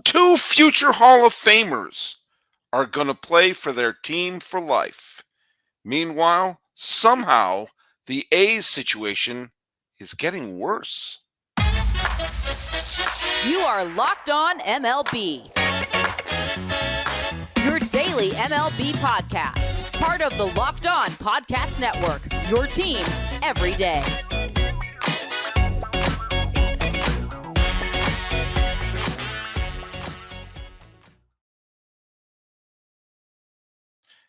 Two future Hall of Famers are going to play for their team for life. Meanwhile, somehow, the A's situation is getting worse. You are Locked On MLB, your daily MLB podcast. Part of the Locked On Podcast Network, your team every day.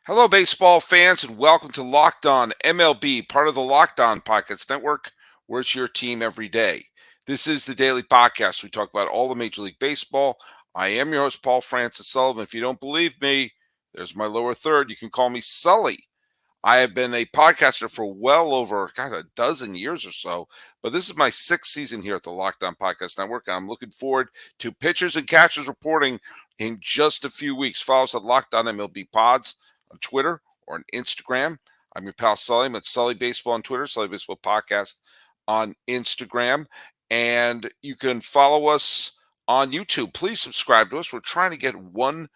Hello, baseball fans, and welcome to Locked On MLB, part of the Locked On Podcast Network, where it's your team every day. This is the daily podcast. We talk about all the Major League Baseball. I am your host, Paul Francis Sullivan. If you don't believe me, there's my lower third. You can call me Sully. I have been a podcaster for well over, a dozen years or so, but this is my sixth season here at the Locked On Podcast Network. I'm looking forward to pitchers and catchers reporting in just a few weeks. Follow us at Locked On MLB Pods on Twitter or on Instagram. I'm your pal Sully. I'm at Sully Baseball on Twitter, Sully Baseball Podcast on Instagram. And you can follow us on YouTube. Please subscribe to us. We're trying to get 1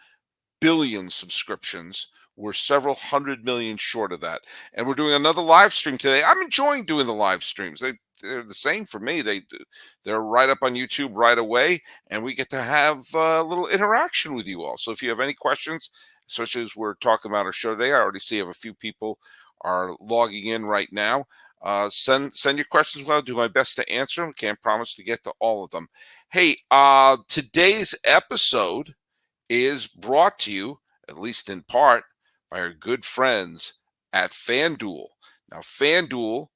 billion subscriptions. We're several hundred million short of that. And we're doing another live stream today. I'm enjoying doing the live streams. They're the same for me. They're right up on YouTube right away, and we get to have a little interaction with you all. So if you have any questions, especially as we're talking about our show today, I already see I have a few people are logging in right now. Send your questions. I'll do my best to answer them. Can't promise to get to all of them. Hey, today's episode is brought to you, at least in part, by our good friends at FanDuel. Now, FanDuel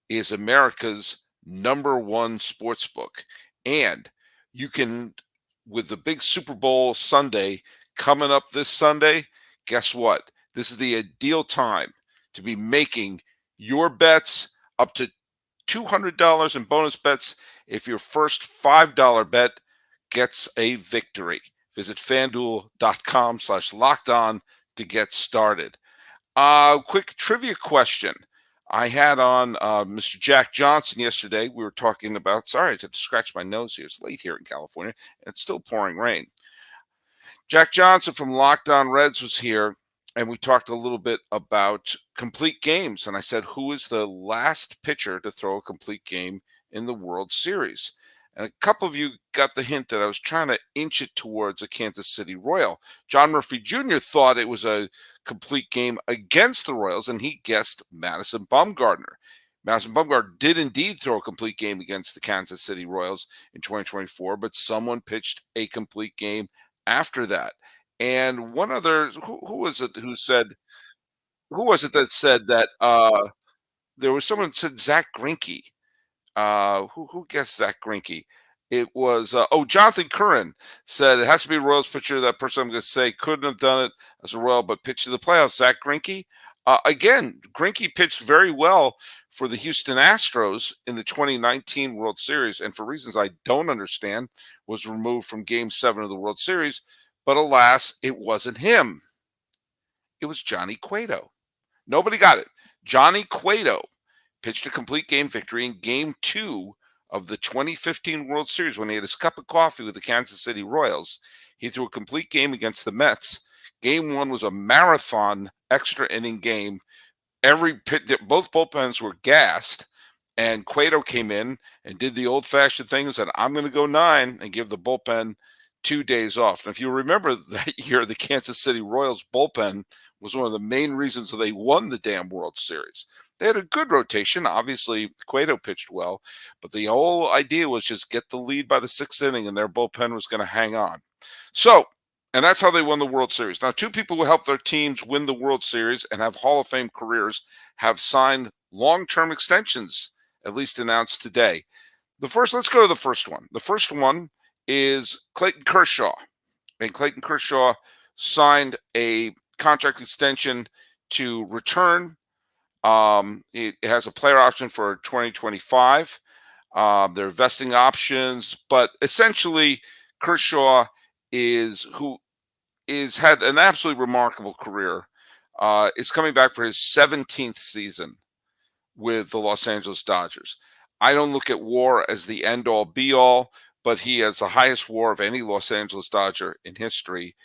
is America's #1 sportsbook, and you can, with the big Super Bowl Sunday coming up this Sunday, guess what? This is the ideal time to be making your bets up to $200 in bonus bets if your first $5 bet gets a victory. Visit FanDuel.com/lockedon to get started. Quick trivia question. I had on Mr. Jack Johnson yesterday. We were talking about, sorry, I had to scratch my nose here. It's late here in California, and it's still pouring rain. Jack Johnson from Locked On Reds was here, and we talked a little bit about complete games. And I said, who is the last pitcher to throw a complete game in the World Series? And a couple of you got the hint that I was trying to inch it towards a Kansas City Royal. John Murphy Jr. thought it was a complete game against the Royals, and he guessed Madison Bumgarner. Madison Bumgarner did indeed throw a complete game against the Kansas City Royals in 2024, but someone pitched a complete game after that. And one other, who was it who said, who was it that said that there was someone that said Zach Greinke. Who guessed Zach Greinke? It was Jonathan Curran said it has to be a Royals pitcher. That person I'm going to say couldn't have done it as a Royal, but pitched to the playoffs. Zach Greinke. Again, Greinke pitched very well for the Houston Astros in the 2019 World Series, and for reasons I don't understand, was removed from Game 7 of the World Series. But alas, it wasn't him. It was Johnny Cueto. Nobody got it. Johnny Cueto pitched a complete game victory in Game 2 of the 2015 World Series when he had his cup of coffee with the Kansas City Royals. He threw a complete game against the Mets. Game 1 was a marathon extra inning game. Both bullpens were gassed, and Cueto came in and did the old-fashioned thing and said, I'm going to go 9 and give the bullpen 2 days off. And if you remember that year, the Kansas City Royals bullpen was one of the main reasons they won the damn World Series. They had a good rotation. Obviously, Cueto pitched well, but the whole idea was just get the lead by the 6th inning, and their bullpen was going to hang on. So, and that's how they won the World Series. Now, two people who helped their teams win the World Series and have Hall of Fame careers have signed long-term extensions, at least announced today. Let's go to the first one. The first one is Clayton Kershaw. And Clayton Kershaw signed a contract extension to return. It has a player option for 2025. There are vesting options, but essentially Kershaw is had an absolutely remarkable career. Is coming back for his 17th season with the Los Angeles Dodgers. I don't look at WAR as the end-all, be-all, but he has the highest WAR of any Los Angeles Dodger in history.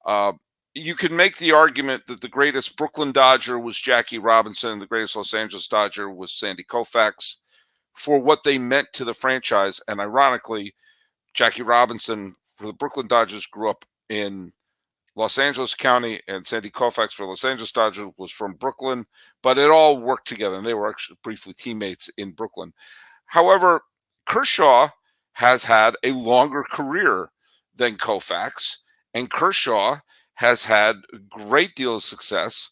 Uh, you can make the argument that the greatest Brooklyn Dodger was Jackie Robinson, and the greatest Los Angeles Dodger was Sandy Koufax for what they meant to the franchise. And ironically, Jackie Robinson for the Brooklyn Dodgers grew up in Los Angeles County, and Sandy Koufax for Los Angeles Dodgers was from Brooklyn, but it all worked together, and they were actually briefly teammates in Brooklyn. However, Kershaw has had a longer career than Koufax, and Kershaw has had a great deal of success.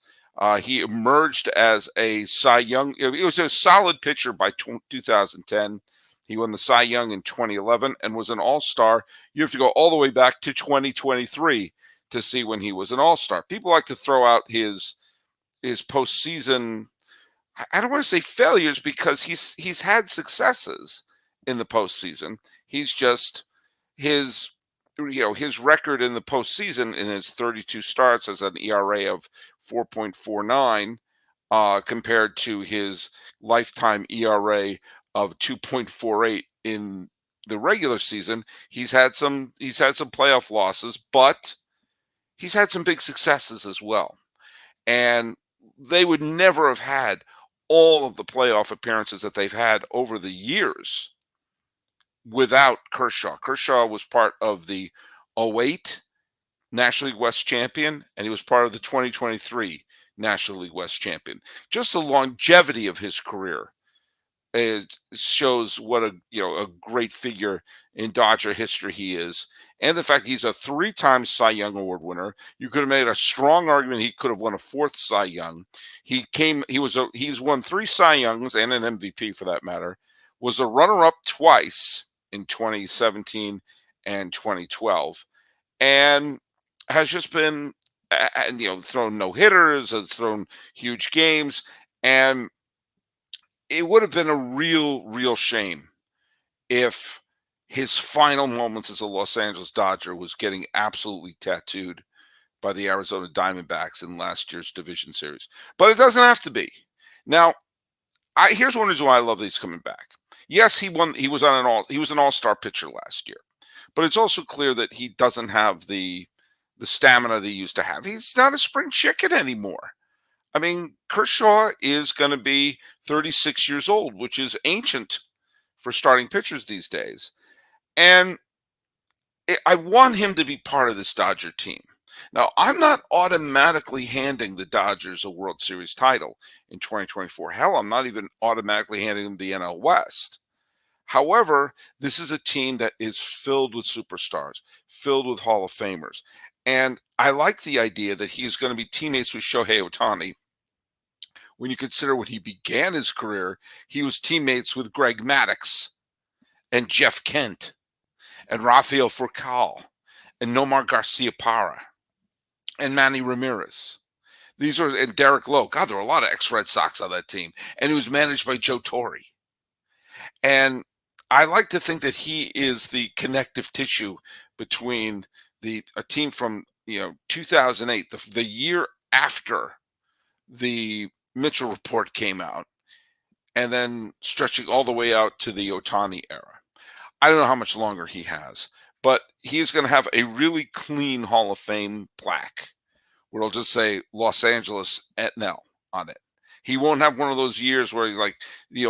He emerged as a Cy Young. He was a solid pitcher by 2010. He won the Cy Young in 2011 and was an all-star. You have to go all the way back to 2023 to see when he was an all-star. People like to throw out his postseason. I don't want to say failures because he's had successes in the postseason. He's just his record in the postseason in his 32 starts has an ERA of 4.49 compared to his lifetime ERA of 2.48 in the regular season. He's had some playoff losses, but he's had some big successes as well. And they would never have had all of the playoff appearances that they've had over the years without Kershaw. Kershaw was part of the 2008 National League West champion, and he was part of the 2023 National League West champion. Just the longevity of his career, it shows what a great figure in Dodger history he is, and the fact he's a 3-time Cy Young Award winner. You could have made a strong argument he could have won a 4th Cy Young. He's won 3 Cy Youngs and an MVP for that matter. Was a runner-up twice in 2017 and 2012, and has just been thrown no hitters, has thrown huge games, and it would have been a real shame if his final moments as a Los Angeles Dodger was getting absolutely tattooed by the Arizona Diamondbacks in last year's division series. But it doesn't have to be. Now, here's one reason why I love that he's coming back. Yes, he was an all-star pitcher last year, but it's also clear that he doesn't have the stamina that he used to have. He's not a spring chicken anymore. I mean, Kershaw is going to be 36 years old, which is ancient for starting pitchers these days. And I want him to be part of this Dodger team. Now, I'm not automatically handing the Dodgers a World Series title in 2024. Hell, I'm not even automatically handing them the NL West. However, this is a team that is filled with superstars, filled with Hall of Famers. And I like the idea that he is going to be teammates with Shohei Ohtani. When you consider when he began his career, he was teammates with Greg Maddux and Jeff Kent and Rafael Furcal and Nomar Garcia-Parra and Manny Ramirez. And Derek Lowe. God, there were a lot of ex-Red Sox on that team. And he was managed by Joe Torre. And I like to think that he is the connective tissue between a team from 2008, the year after the Mitchell report came out, and then stretching all the way out to the Ohtani era. I don't know how much longer he has, but he is going to have a really clean Hall of Fame plaque where it'll just say Los Angeles NL on it. He won't have one of those years where a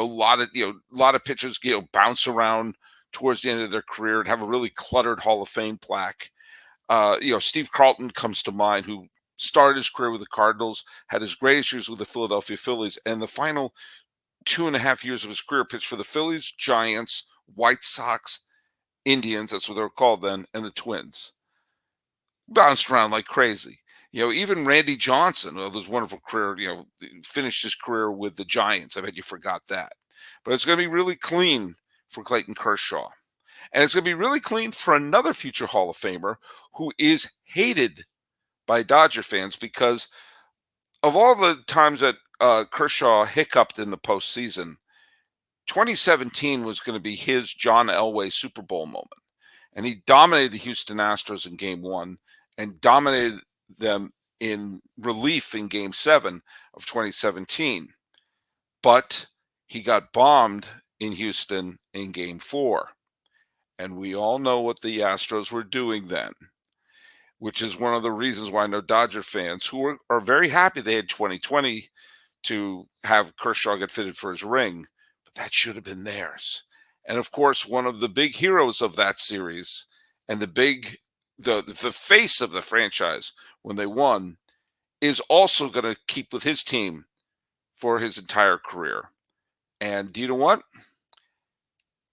lot of pitchers bounce around towards the end of their career and have a really cluttered Hall of Fame plaque. Steve Carlton comes to mind, who started his career with the Cardinals, had his greatest years with the Philadelphia Phillies, and the final 2.5 years of his career pitched for the Phillies, Giants, White Sox, Indians, that's what they were called then, and the Twins. Bounced around like crazy. Even Randy Johnson, who had this wonderful career, finished his career with the Giants. I bet you forgot that. But it's going to be really clean for Clayton Kershaw. And it's going to be really clean for another future Hall of Famer who is hated by Dodger fans because of all the times that Kershaw hiccuped in the postseason. 2017 was going to be his John Elway Super Bowl moment. And he dominated the Houston Astros in Game 1 and dominated them in relief in Game 7 of 2017. But he got bombed in Houston in Game 4. And we all know what the Astros were doing then, which is one of the reasons why I know Dodger fans who are very happy they had 2020 to have Kershaw get fitted for his ring, but that should have been theirs. And of course, one of the big heroes of that series and the face of the franchise when they won is also going to keep with his team for his entire career. And do you know what?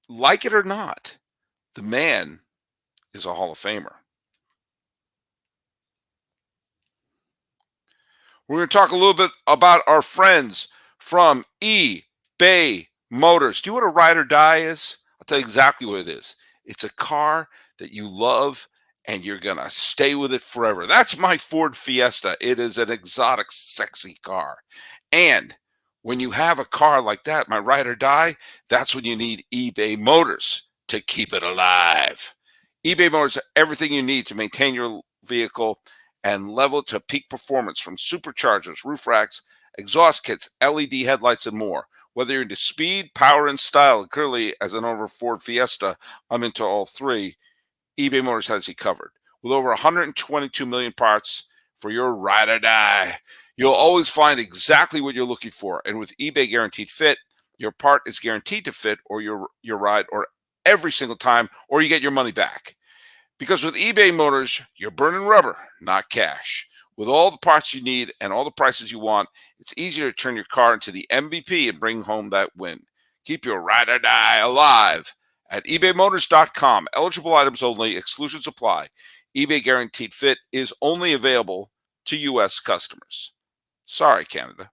Like it or not, the man is a Hall of Famer. We're going to talk a little bit about our friends from eBay Motors. Do you know what a ride or die is? I'll tell you exactly what it is. It's a car that you love and you're going to stay with it forever. That's my Ford Fiesta. It is an exotic, sexy car. And when you have a car like that, my ride or die, that's when you need eBay Motors to keep it alive. eBay Motors, everything you need to maintain your vehicle and level to peak performance, from superchargers, roof racks, exhaust kits, LED headlights, and more. Whether you're into speed, power, and style, and clearly as an over Ford Fiesta, I'm into all three, eBay Motors has you covered. With over 122 million parts for your ride or die, you'll always find exactly what you're looking for. And with eBay Guaranteed Fit, your part is guaranteed to fit or your ride or every single time, or you get your money back. Because with eBay Motors, you're burning rubber, not cash. With all the parts you need and all the prices you want, it's easier to turn your car into the MVP and bring home that win. Keep your ride or die alive at ebaymotors.com. Eligible items only. Exclusions apply. eBay Guaranteed Fit is only available to U.S. customers. Sorry, Canada.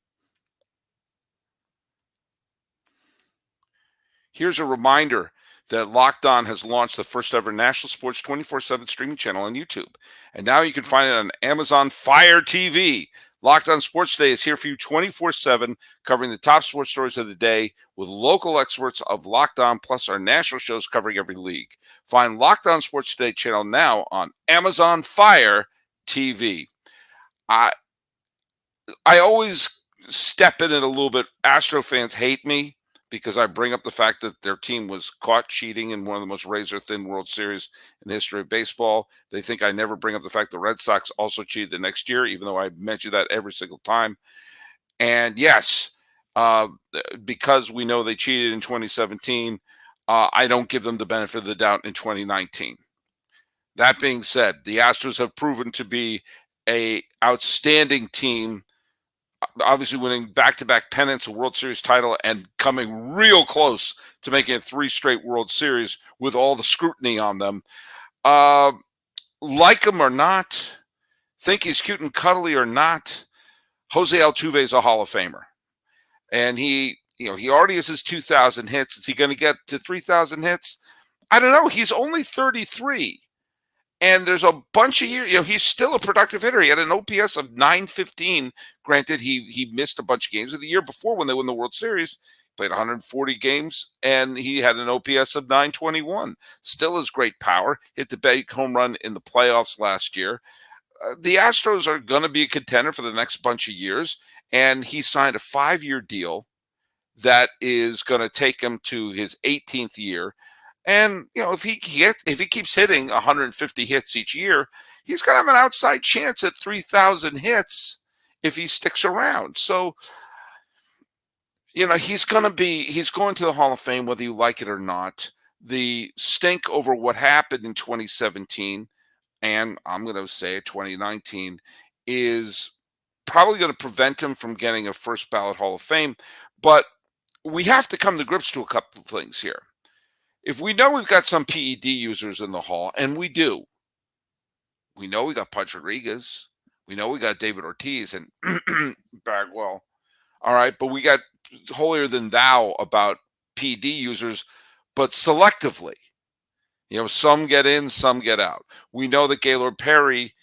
Here's a reminder that Locked On has launched the first ever national sports 24/7 streaming channel on YouTube. And now you can find it on Amazon Fire TV. Locked On Sports Today is here for you 24/7, covering the top sports stories of the day with local experts of Locked On, plus our national shows covering every league. Find Locked On Sports Today channel now on Amazon Fire TV. I always step in it a little bit. Astro fans hate me because I bring up the fact that their team was caught cheating in one of the most razor-thin World Series in the history of baseball. They think I never bring up the fact the Red Sox also cheated the next year, even though I mention that every single time. And yes, because we know they cheated in 2017, I don't give them the benefit of the doubt in 2019. That being said, the Astros have proven to be an outstanding team, obviously winning back-to-back pennants, a World Series title, and coming real close to making it 3 straight World Series with all the scrutiny on them. Like him or not, think he's cute and cuddly or not, Jose Altuve is a Hall of Famer. And he already has his 2,000 hits. Is he going to get to 3,000 hits? I don't know. He's only 33. And there's a bunch of years, he's still a productive hitter. He had an OPS of 915. Granted, he missed a bunch of games. The year before, when they won the World Series, played 140 games, and he had an OPS of 921. Still has great power. Hit the big home run in the playoffs last year. The Astros are going to be a contender for the next bunch of years, and he signed a 5-year deal that is going to take him to his 18th year. And, if he keeps hitting 150 hits each year, he's going to have an outside chance at 3,000 hits if he sticks around. So, he's going to the Hall of Fame, whether you like it or not. The stink over what happened in 2017, and I'm going to say 2019, is probably going to prevent him from getting a first ballot Hall of Fame. But we have to come to grips to a couple of things here. If we know we've got some PED users in the Hall, and we do, we know we got Pudge Rodriguez, we know we got David Ortiz and Bagwell. All right, but we got holier than thou about PED users, but selectively. Some get in, some get out. We know that Gaylord Perry,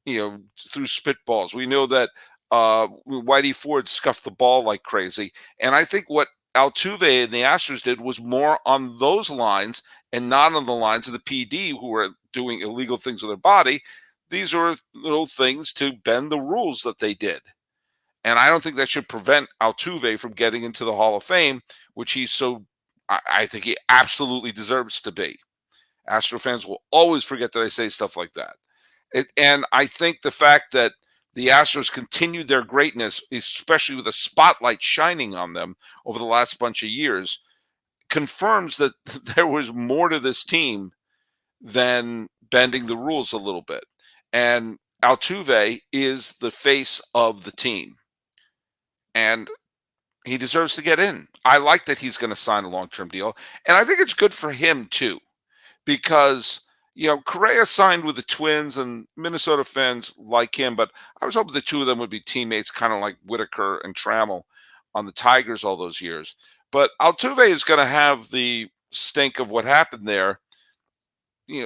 threw spitballs. We know that Whitey Ford scuffed the ball like crazy. And I think what Altuve and the Astros did was more on those lines and not on the lines of the PD who were doing illegal things with their body. These are little things to bend the rules that they did. And I don't think that should prevent Altuve from getting into the Hall of Fame, which I think he absolutely deserves to be Astro fans will always forget that I say stuff like that. And I think the fact that the Astros continued their greatness, especially with the spotlight shining on them over the last bunch of years, confirms that there was more to this team than bending the rules a little bit. And Altuve is the face of the team, and he deserves to get in. I like that he's going to sign a long-term deal, and I think it's good for him too, because Correa signed with the Twins, and Minnesota fans like him, but I was hoping the two of them would be teammates, kind of like Whitaker and Trammell on the Tigers all those years. But Altuve is going to have the stink of what happened there,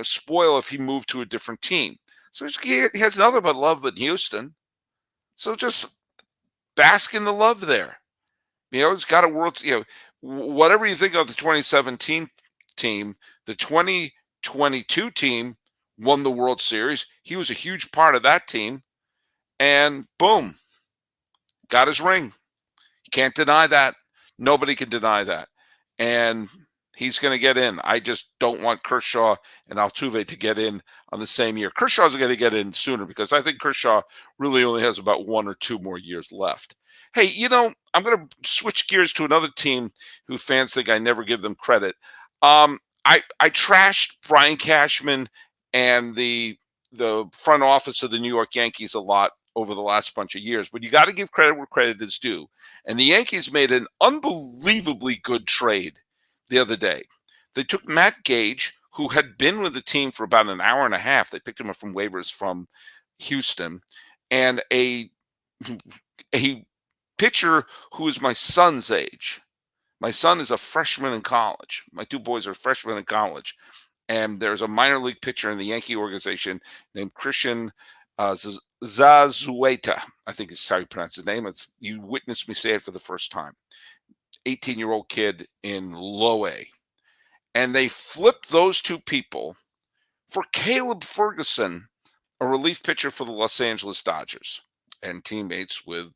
spoil if he moved to a different team. So he has nothing but love in Houston. So just bask in the love there. He's got a world, whatever you think of the 2017 team, the 2022 team won the World Series. He was a huge part of that team. And boom, got his ring. You can't deny that. Nobody can deny that. And he's going to get in. I just don't want Kershaw and Altuve to get in on the same year. Kershaw's going to get in sooner because I think Kershaw really only has about 1 or 2 more years left. Hey, I'm going to switch gears to another team who fans think I never give them credit. I trashed Brian Cashman and the front office of the New York Yankees a lot over the last bunch of years, but you got to give credit where credit is due. And the Yankees made an unbelievably good trade the other day. They took Matt Gage, who had been with the team for about an hour and a half. They picked him up from waivers from Houston, and a pitcher who is my son's age. My son is a freshman in college. My 2 boys are freshmen in college. And there's a minor league pitcher in the Yankee organization named Christian Zazueta. I think is how you pronounce his name. You witnessed me say it for the first time. 18-year-old kid in low A. And they flipped those 2 people for Caleb Ferguson, a relief pitcher for the Los Angeles Dodgers and teammates with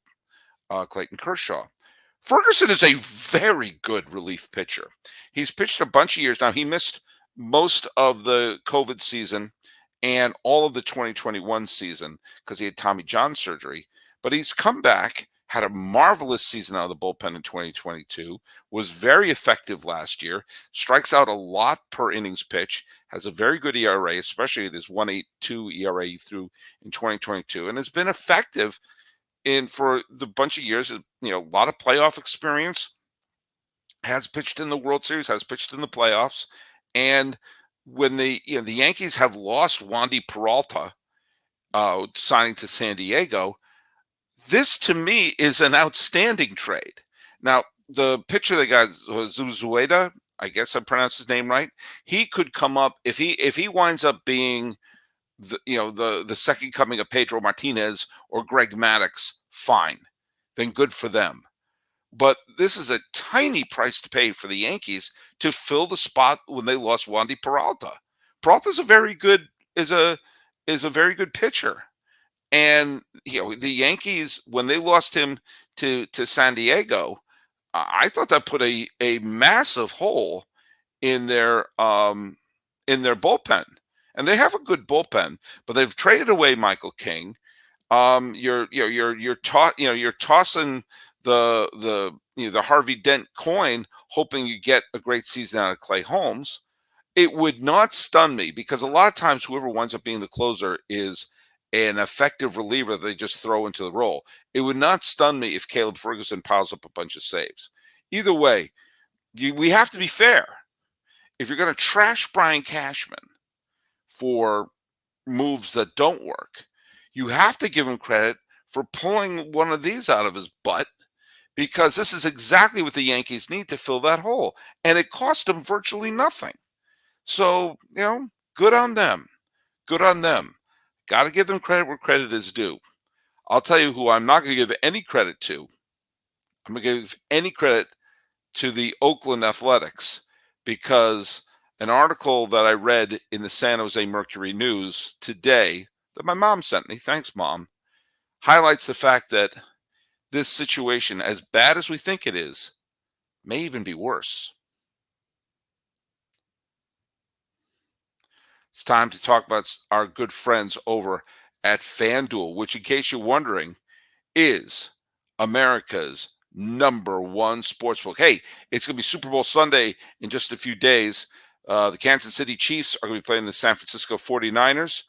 Clayton Kershaw. Ferguson is a very good relief pitcher. He's pitched a bunch of years now. He missed most of the COVID season and all of the 2021 season because he had Tommy John surgery. But he's come back, had a marvelous season out of the bullpen in 2022, was very effective last year, strikes out a lot per innings pitch, has a very good ERA, especially at his 1.82 ERA he threw in 2022, and has been effective for the bunch of years. A lot of playoff experience, has pitched in the World Series, has pitched in the playoffs. And when the Yankees have lost Wandy Peralta, signing to San Diego, this to me is an outstanding trade. Now, the pitcher they got, Zuzueda, I guess I pronounced his name right. He could come up if he winds up being the second coming of Pedro Martinez or Greg Maddux, fine, then good for them. But this is a tiny price to pay for the Yankees to fill the spot when they lost Wandy Peralta. Peralta's a very good very good pitcher. And the Yankees, when they lost him to San Diego, I thought that put a massive hole in their bullpen. And they have a good bullpen, but they've traded away Michael King. You're tossing the Harvey Dent coin, hoping you get a great season out of Clay Holmes. It would not stun me because a lot of times whoever winds up being the closer is an effective reliever they just throw into the role. It would not stun me if Caleb Ferguson piles up a bunch of saves. Either way, we have to be fair. If you're going to trash Brian Cashman for moves that don't work, you have to give him credit for pulling one of these out of his butt, because this is exactly what the Yankees need to fill that hole. And it cost them virtually nothing. So, good on them. Good on them. Got to give them credit where credit is due. I'll tell you who I'm not going to give any credit to. I'm going to give any credit to the Oakland Athletics, because an article that I read in the San Jose Mercury News today that my mom sent me, thanks, Mom, highlights the fact that this situation, as bad as we think it is, may even be worse. It's time to talk about our good friends over at FanDuel, which, in case you're wondering, is America's #1 sportsbook. Hey, it's going to be Super Bowl Sunday in just a few days. The Kansas City Chiefs are going to be playing the San Francisco 49ers.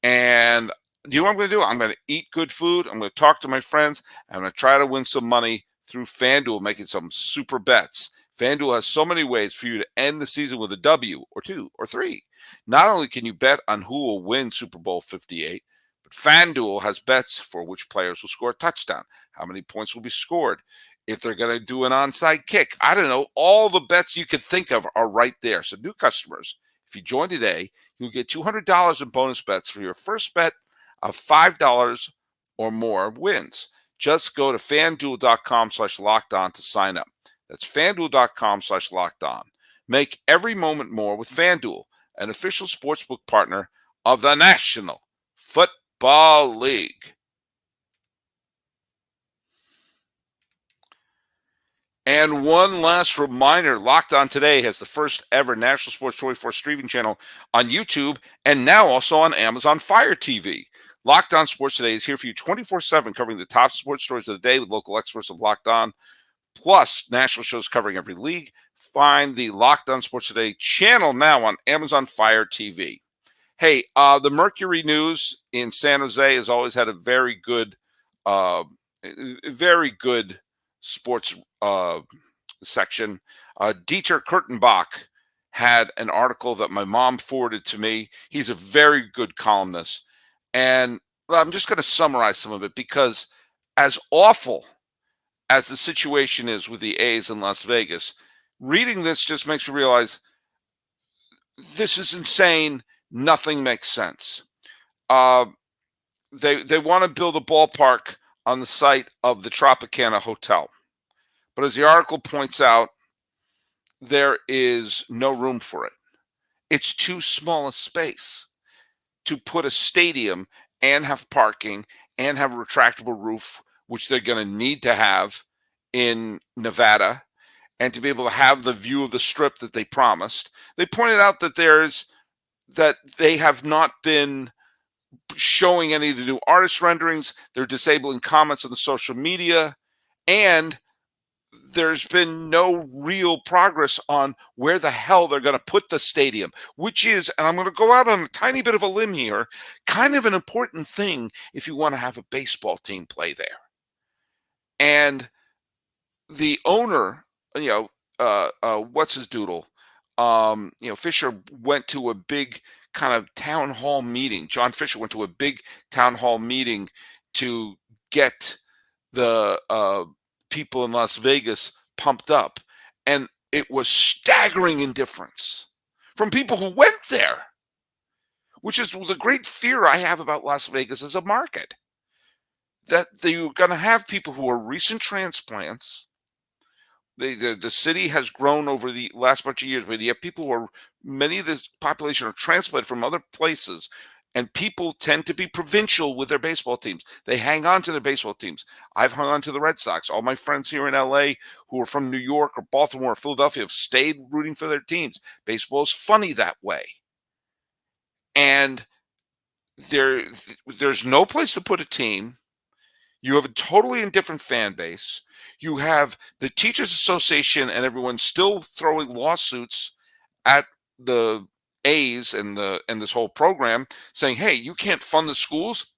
And do you know what I'm going to do? I'm going to eat good food. I'm going to talk to my friends. I'm going to try to win some money through FanDuel, making some super bets. FanDuel has so many ways for you to end the season with a W or 2 or 3. Not only can you bet on who will win Super Bowl 58, but FanDuel has bets for which players will score a touchdown, how many points will be scored, if they're going to do an onside kick. I don't know. All the bets you could think of are right there. So new customers, if you join today, you'll get $200 in bonus bets for your first bet of $5 or more wins. Just go to FanDuel.com/lockedon to sign up. That's FanDuel.com/lockedon. Make every moment more with FanDuel, an official sportsbook partner of the National Football League. And one last reminder, Locked On Today has the first ever National Sports 24 streaming channel on YouTube and now also on Amazon Fire TV. Locked On Sports Today is here for you 24/7, covering the top sports stories of the day with local experts of Locked On, plus national shows covering every league. Find the Locked On Sports Today channel now on Amazon Fire TV. Hey, the Mercury News in San Jose has always had a very good sports section. Dieter Kurtenbach had an article that my mom forwarded to me. He's a very good columnist. And I'm just going to summarize some of it, because as awful as the situation is with the A's in Las Vegas, reading this just makes me realize this is insane. Nothing makes sense. They want to build a ballpark on the site of the Tropicana Hotel. But as the article points out, there is no room for it. It's too small a space to put a stadium and have parking and have a retractable roof, which they're going to need to have in Nevada, and to be able to have the view of the Strip that they promised. They pointed out that they have not been showing any of the new artist renderings. They're disabling comments on the social media, and there's been no real progress on where the hell they're going to put the stadium, which is, and I'm going to go out on a tiny bit of a limb here, kind of an important thing if you want to have a baseball team play there. And the owner, what's his doodle? Fisher went to a big kind of town hall meeting. John Fisher went to a big town hall meeting to get the people in Las Vegas pumped up. And it was staggering indifference from people who went there, which is the great fear I have about Las Vegas as a market. That you're going to have people who are recent transplants. The city has grown over the last bunch of years, but you have people who are, many of the population are transplanted from other places, and people tend to be provincial with their baseball teams. They hang on to their baseball teams. I've hung on to the Red Sox. All my friends here in LA who are from New York or Baltimore or Philadelphia have stayed rooting for their teams. Baseball is funny that way. And there's no place to put a team. You have a totally indifferent fan base. You have the Teachers Association and everyone still throwing lawsuits at the A's and this whole program, saying, hey, you can't fund the schools,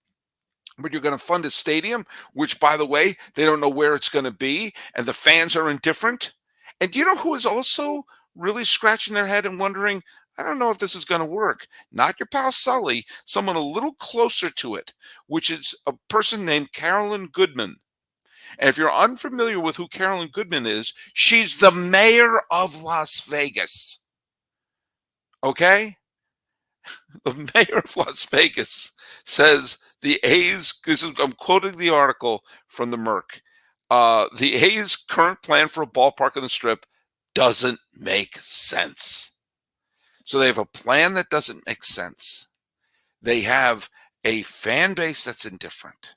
but you're going to fund a stadium, which, by the way, they don't know where it's going to be, and the fans are indifferent. And do you know who is also really scratching their head and wondering, I don't know if this is going to work? Not your pal Sully, someone a little closer to it, which is a person named Carolyn Goodman. And if you're unfamiliar with who Carolyn Goodman is, she's the mayor of Las Vegas. Okay? The mayor of Las Vegas says the A's, I'm quoting the article from the Merc, the A's current plan for a ballpark on the Strip doesn't make sense. So they have a plan that doesn't make sense. They have a fan base that's indifferent.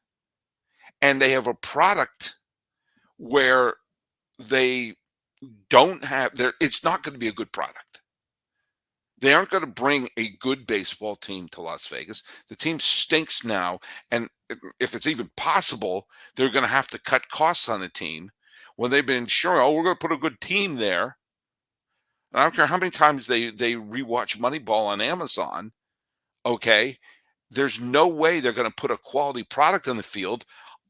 And they have a product where they don't have, it's not going to be a good product. They aren't going to bring a good baseball team to Las Vegas. The team stinks now. And if it's even possible, they're going to have to cut costs on the team when they've been sure, oh, we're going to put a good team there. And I don't care how many times they rewatch Moneyball on Amazon. Okay. There's no way they're going to put a quality product on the field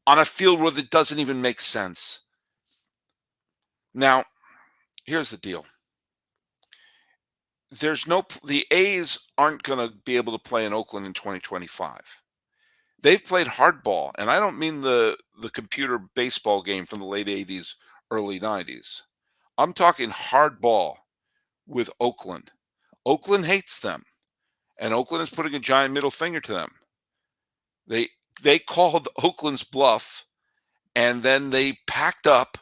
on a field where it doesn't even make sense. Now, here's the deal. The A's aren't going to be able to play in Oakland in 2025. They've played hardball, and I don't mean the computer baseball game from the late 80s, early 90s. I'm talking hardball with Oakland. Oakland hates them, and Oakland is putting a giant middle finger to them. They called Oakland's bluff, and then they packed up.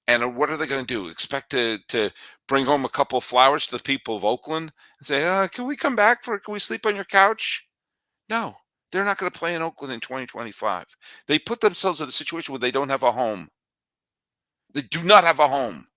And what are they going to do? Expect to bring home a couple of flowers to the people of Oakland and say, can we come back can we sleep on your couch? No, they're not going to play in Oakland in 2025. They put themselves in a situation where they don't have a home. They do not have a home.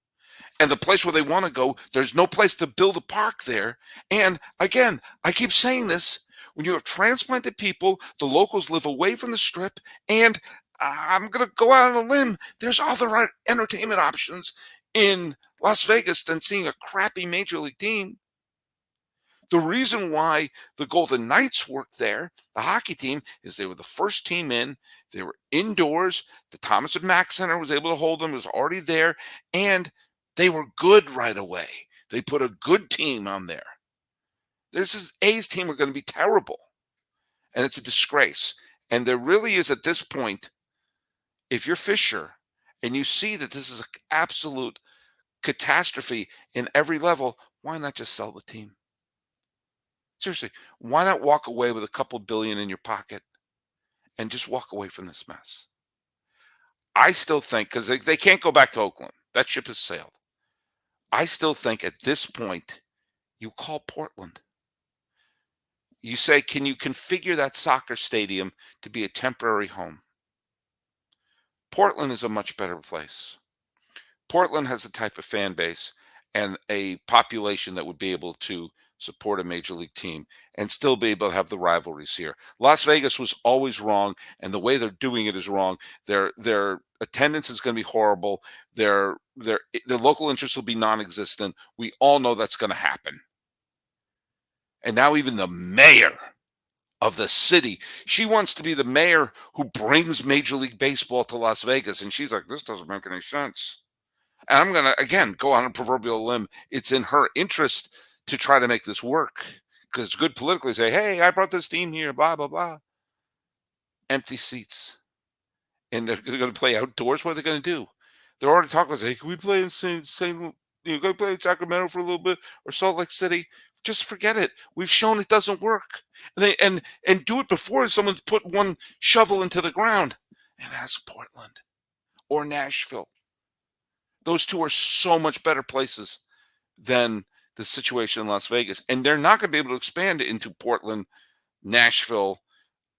And the place where they want to go, there's no place to build a park there. And again, I keep saying this, when you have transplanted people, the locals live away from the strip, and I'm going to go out on a limb. There's other entertainment options in Las Vegas than seeing a crappy major league team. The reason why the Golden Knights worked there, the hockey team, is they were the first team in. They were indoors. The Thomas and Mack Center was able to hold them. It was already there. And they were good right away. They put a good team on there. This A's team are going to be terrible. And it's a disgrace. And there really is, at this point, if you're Fisher and you see that this is an absolute catastrophe in every level, why not just sell the team? Seriously, why not walk away with a couple billion in your pocket and just walk away from this mess? I still think, because they can't go back to Oakland. That ship has sailed. I still think at this point, you call Portland. You say, can you configure that soccer stadium to be a temporary home? Portland is a much better place. Portland has a type of fan base and a population that would be able to support a major league team and still be able to have the rivalries here. Las Vegas was always wrong, and the way they're doing it is wrong. Their attendance is going to be horrible. Their local interests will be non-existent. We all know that's going to happen. And now even the mayor of the city, she wants to be the mayor who brings Major League Baseball to Las Vegas. And she's like, this doesn't make any sense. And I'm going to, again, go on a proverbial limb. It's in her interest to try to make this work, because it's good politically to say, hey, I brought this team here, blah, blah, blah. Empty seats. And they're going to play outdoors. What are they going to do? They're already talking about, hey, can we play in can we play in Sacramento for a little bit, or Salt Lake City? Just forget it. We've shown it doesn't work. And do it before someone's put one shovel into the ground. And that's Portland or Nashville. Those two are so much better places than the situation in Las Vegas. And they're not going to be able to expand into Portland, Nashville,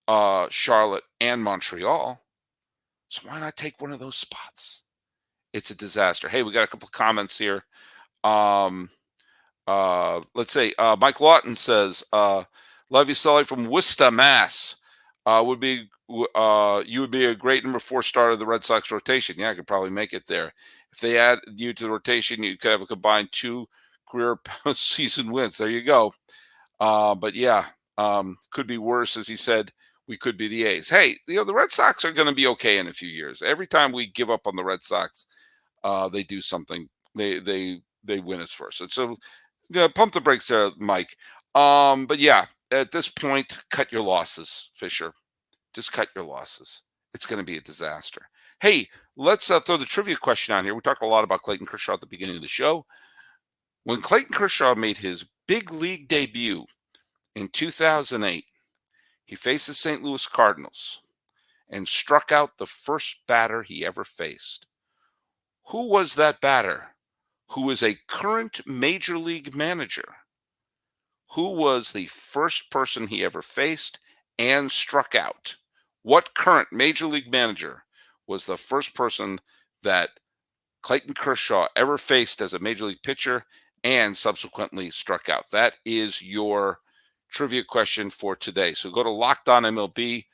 Charlotte, and Montreal. So why not take one of those spots? It's a disaster. Hey, we got a couple of comments here. Let's say Mike Lawton says, love you, Sully from Worcester, Mass. You would be a great number 4 starter of the Red Sox rotation. Yeah, I could probably make it there. If they add you to the rotation, you could have a combined 2 career postseason wins. There you go. But yeah, could be worse. As he said, we could be the A's. Hey, the Red Sox are going to be okay in a few years. Every time we give up on the Red Sox, they do something. They win us first. And so, yeah, pump the brakes there, Mike. But yeah, at this point, cut your losses, Fisher. Just cut your losses. It's going to be a disaster. Hey, let's throw the trivia question on here. We talked a lot about Clayton Kershaw at the beginning of the show. When Clayton Kershaw made his big league debut in 2008, he faced the St. Louis Cardinals and struck out the first batter he ever faced. Who was that batter? Who was a current major league manager? Who was the first person he ever faced and struck out? What current major league manager was the first person that Clayton Kershaw ever faced as a major league pitcher and subsequently struck out. That is your trivia question for today. So go to Locked On MLB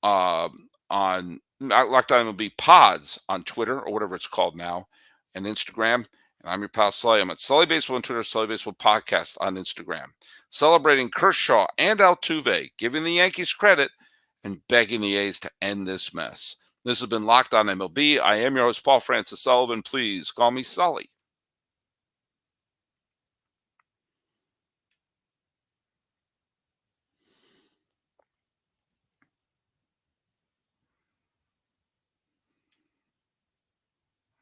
on Locked On MLB Pods on Twitter or whatever it's called now, and Instagram. And I'm your pal Sully. I'm at Sully Baseball on Twitter, Sully Baseball Podcast on Instagram. Celebrating Kershaw and Altuve, giving the Yankees credit and begging the A's to end this mess. This has been Locked On MLB. I am your host, Paul Francis Sullivan. Please call me Sully.